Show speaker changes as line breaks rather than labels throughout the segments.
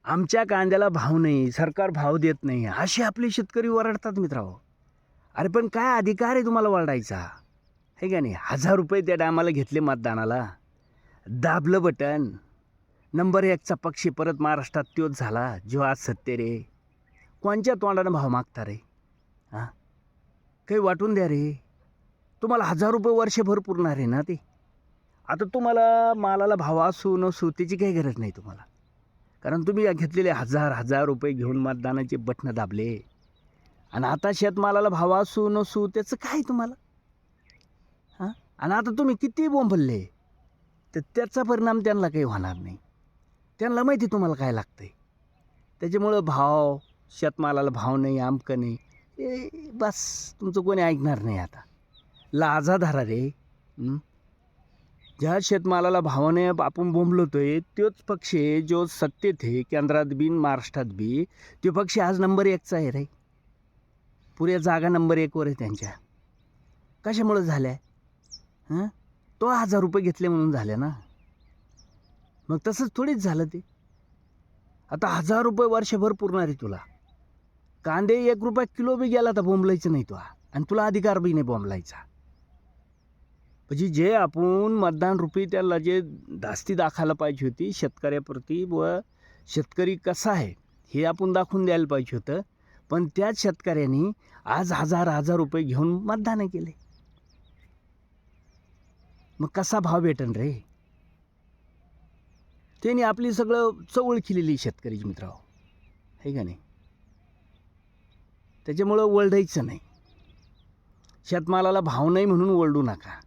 आमच्या कांद्याला भाव नाही, सरकार भाव देत नाही, असे आपले शेतकरी ओरडतात मित्रांनो. अरे पण काय अधिकार आहे तुम्हाला ओरडायचा? हे का नाही? 1000 रुपये त्या टायमाला घेतले मतदानाला, दाबलं बटन, नंबर 1चा पक्षी परत महाराष्ट्रात तोच झाला जो आज सत्तेर आहे. कोणच्या तोंडानं भाव मागता रे? हां, काही वाटून द्या रे. तुम्हाला 1000 रुपये वर्षभर पुरणार आहे ना ते. आता तुम्हाला मालाला भाव असू नसू त्याची काही गरज नाही तुम्हाला, कारण तुम्ही घेतलेले हजार रुपये घेऊन मतदानाचे बटणं दाबले. आणि आता शेतमालाला भाव असू नसू त्याचं काय तुम्हाला? हां, आणि आता तुम्ही किती बोंबलले तर त्याचा परिणाम त्यांना काही होणार नाही. त्यांना माहिती तुम्हाला काय लागतंय. त्याच्यामुळं भाव, शेतमालाला भाव नाही, आमकं नाही, हे बस तुमचं कोणी ऐकणार नाही आता. लाजा धरा रे. ज्या शेतमालाला भावाने आपण बोंबलतोय तोच पक्ष आहे जो सत्तेत आहे, केंद्रात बी महाराष्ट्रात बी. तो पक्ष आज नंबर 1चा आहे रे. पुऱ्या जागा नंबर 1वर आहे त्यांच्या. कशामुळं झाल्या? हां, तो 1000 रुपये घेतले म्हणून झाल्या ना. मग तसंच थोडीच झालं ते. आता 1000 रुपये वर्षभर पुरणार आहे तुला. कांदे 1 रुपया किलो बी गेला तर बोंबलायचं नाही तो, आणि तुला अधिकार बी नाही बोंबलायचा. म्हणजे जे आपण मतदान रूपी त्याला जे धास्ती दाखवायला पाहिजे होती शेतकऱ्याप्रती, व शेतकरी कसा आहे हे आपण दाखवून द्यायला पाहिजे होतं. पण त्याच शेतकऱ्यांनी आज हजार रुपये घेऊन मतदान केले. मग कसा भाव भेटन रे? त्यांनी आपली सगळं चवळ केलेली शेतकरीची मित्रांनो, हे का नाही? त्याच्यामुळं ओरडायचं नाही. शेतमालाला भाव नाही म्हणून ओरडू नका.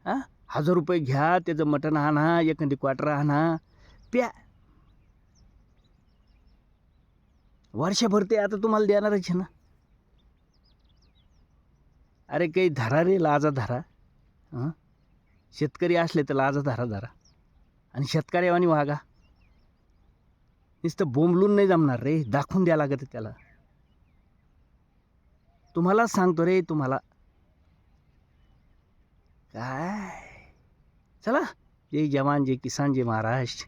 हां, 1000 रुपये घ्या, त्याचं मटण आणा, एखादी क्वार्टर आणा, प्या. वर्षभर ते आता तुम्हाला देणारच आहे ना. अरे काही धरा रे, लाजा धरा. हां, शेतकरी असले तर लाजा धरा धरा, आणि शेतकऱ्यावानी वागा. नुसतं बोंबलून नाही जमणार रे, दाखवून द्या लागत त्याला. तुम्हालाच सांगतो रे, तुम्हाला काय. चला, जय जवान, जय किसान, जय महाराष्ट्र.